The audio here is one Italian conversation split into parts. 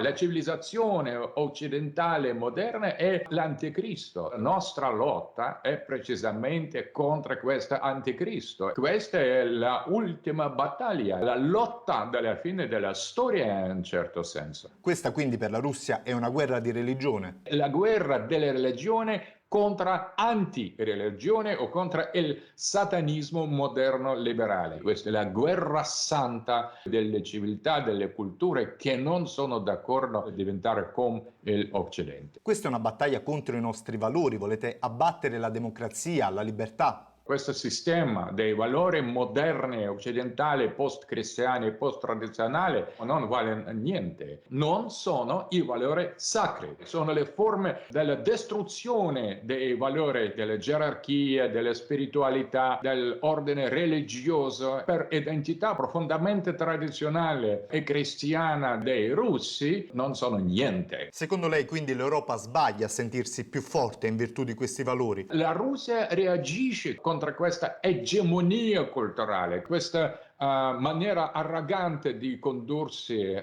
La civilizzazione occidentale moderna è l'anticristo. La nostra lotta è precisamente contro questo anticristo. Questa è la ultima battaglia, la lotta della fine della storia in un certo senso. Questa quindi per la Russia è una guerra di religione? La guerra della religione contro anti-religione o contro il satanismo moderno liberale. Questa è la guerra santa delle civiltà, delle culture che non sono d'accordo a diventare come l'Occidente. Questa è una battaglia contro i nostri valori, volete abbattere la democrazia, la libertà. Questo sistema dei valori moderni, occidentali, post-cristiani, post-tradizionali non vale niente. Non sono i valori sacri, sono le forme della distruzione dei valori, delle gerarchie, delle spiritualità, dell'ordine religioso per identità profondamente tradizionale e cristiana dei russi non sono niente. Secondo lei quindi l'Europa sbaglia a sentirsi più forte in virtù di questi valori? La Russia reagisce contro questa egemonia culturale, questa maniera arrogante di condursi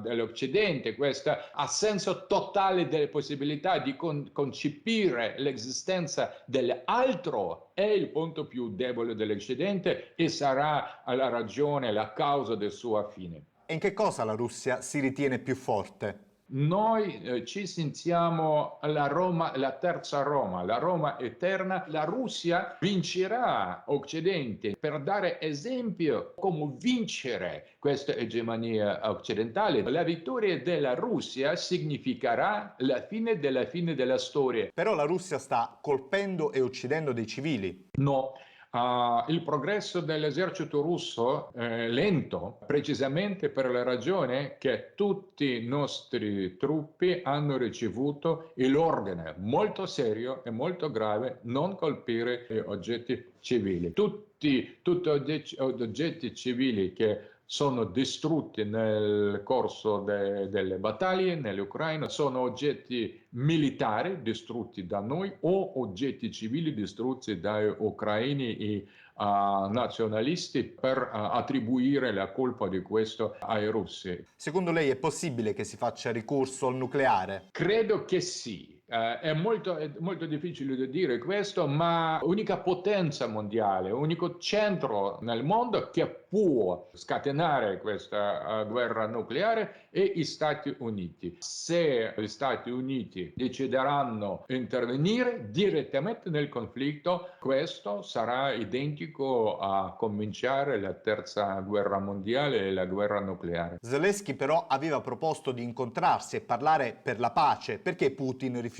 dell'Occidente, questa assenza totale delle possibilità di concepire l'esistenza dell'altro è il punto più debole dell'Occidente e sarà la ragione, la causa del suo fine. E in che cosa la Russia si ritiene più forte? Noi ci sentiamo la terza Roma, la Roma eterna. La Russia vincerà Occidente per dare esempio come vincere questa egemonia occidentale. La vittoria della Russia significherà la fine della storia. Però la Russia sta colpendo e uccidendo dei civili. No. Il progresso dell'esercito russo è lento, precisamente per la ragione che tutti i nostri truppi hanno ricevuto l'ordine molto serio e molto grave non colpire gli oggetti civili. Tutti oggetti civili che sono distrutti nel corso delle battaglie nell'Ucraina sono oggetti militari distrutti da noi o oggetti civili distrutti dai ucraini e nazionalisti per attribuire la colpa di questo ai russi. Secondo lei è possibile che si faccia ricorso al nucleare? Credo che sì. È molto difficile da dire questo, ma l'unica potenza mondiale, l'unico centro nel mondo che può scatenare questa guerra nucleare è gli Stati Uniti. Se gli Stati Uniti decideranno di intervenire direttamente nel conflitto, questo sarà identico a cominciare la terza guerra mondiale e la guerra nucleare. Zelensky però aveva proposto di incontrarsi e parlare per la pace. Perché Putin rifiuta?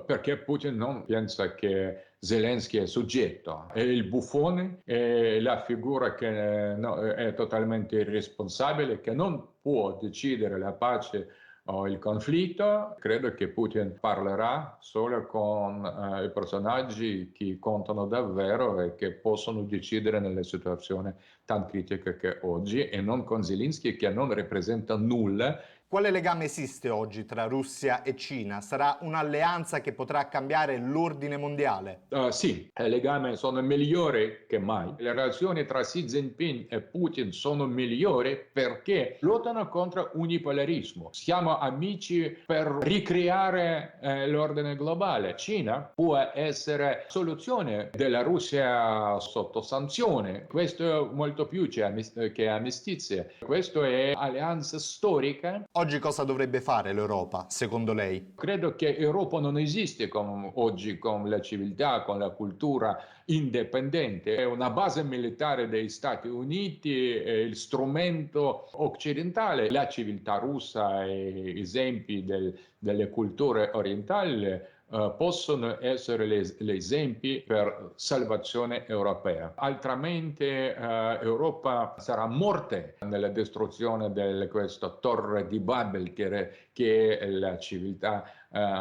Perché Putin non pensa che Zelensky è soggetto, è il buffone, è la figura che è totalmente irresponsabile, che non può decidere la pace o il conflitto. Credo che Putin parlerà solo con i personaggi che contano davvero e che possono decidere nelle situazioni tan critiche che oggi, e non con Zelensky che non rappresenta nulla. Quale legame esiste oggi tra Russia e Cina? Sarà un'alleanza che potrà cambiare l'ordine mondiale? Sì, i legami sono migliori che mai. Le relazioni tra Xi Jinping e Putin sono migliori perché lottano contro unipolarismo. Siamo amici per ricreare l'ordine globale. Cina può essere soluzione della Russia sotto sanzione. Questo è molto più che amicizia. Questo è alleanza storica. Oggi cosa dovrebbe fare l'Europa, secondo lei? Credo che Europa non esiste oggi con la civiltà, con la cultura indipendente. È una base militare degli Stati Uniti, è il strumento occidentale. La civiltà russa e esempi delle culture orientali possono essere gli esempi per salvazione europea. Altrimenti Europa sarà morta nella distruzione di questa torre di Babel che è la civiltà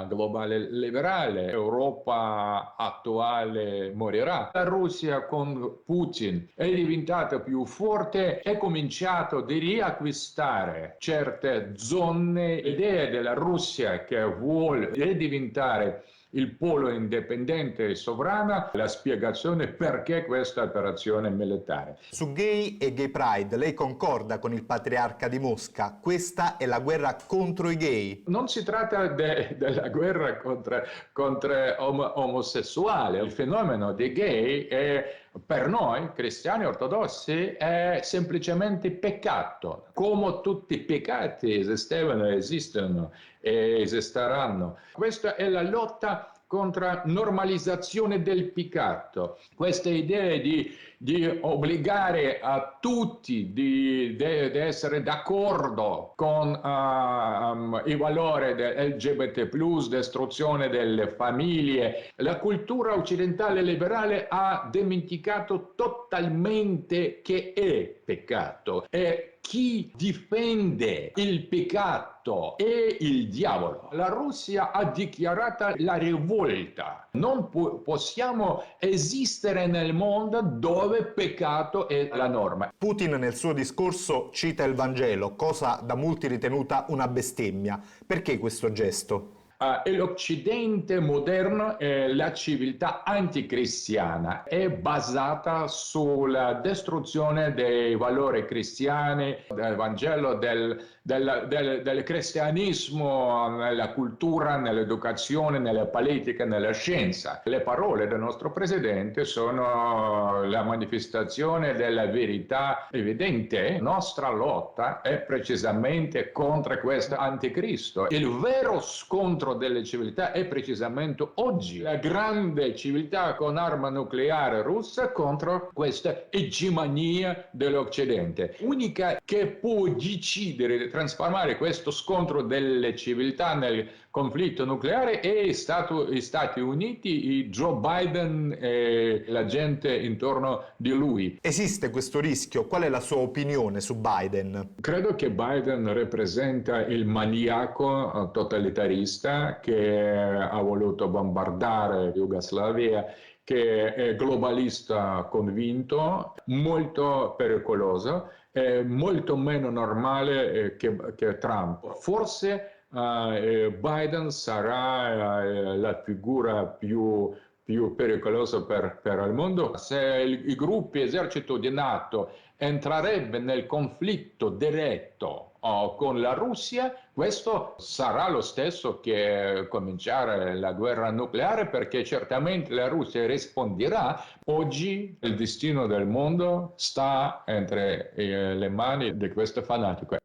globale liberale. Europa attuale morirà. La Russia con Putin è diventata più forte e ha cominciato a riacquistare certe zone. L'idea della Russia che vuole diventare il polo indipendente e sovrano, la spiegazione perché questa operazione militare. Su gay e gay pride, lei concorda con il patriarca di Mosca? Questa è la guerra contro i gay? Non si tratta della guerra contro omosessuali. Il fenomeno dei gay è, per noi cristiani ortodossi, è semplicemente peccato. Come tutti i peccati esistevano, esistono e esisteranno. Questa è la lotta contro normalizzazione del peccato. Questa idea di obbligare a tutti di essere d'accordo con i valori del LGBT+, distruzione delle famiglie. La cultura occidentale liberale ha dimenticato totalmente che è peccato. E chi difende il peccato è il diavolo. La Russia ha dichiarato la rivolta. Non possiamo esistere nel mondo dove peccato è la norma. Putin nel suo discorso cita il Vangelo, cosa da molti ritenuta una bestemmia. Perché questo gesto? L'Occidente moderno, la civiltà anticristiana, è basata sulla distruzione dei valori cristiani, del Vangelo, del cristianesimo nella cultura, nell'educazione, nella politica, nella scienza. Le parole del nostro Presidente sono la manifestazione della verità evidente. La nostra lotta è precisamente contro questo anticristo. Il vero scontro delle civiltà è precisamente oggi la grande civiltà con arma nucleare russa contro questa egemonia dell'Occidente. L'unica che può decidere di trasformare questo scontro delle civiltà nel conflitto nucleare è gli Stati Uniti, Joe Biden e la gente intorno di lui. Esiste questo rischio? Qual è la sua opinione su Biden? Credo che Biden rappresenta il maniaco totalitarista che ha voluto bombardare Jugoslavia, che è globalista convinto, molto pericoloso, molto meno normale che Trump. Forse Biden sarà la figura più pericolosa per il mondo. Se i gruppi esercito di NATO entrerebbe nel conflitto diretto con la Russia, questo sarà lo stesso che cominciare la guerra nucleare, perché certamente la Russia risponderà. Oggi il destino del mondo sta entre le mani di questo fanatico.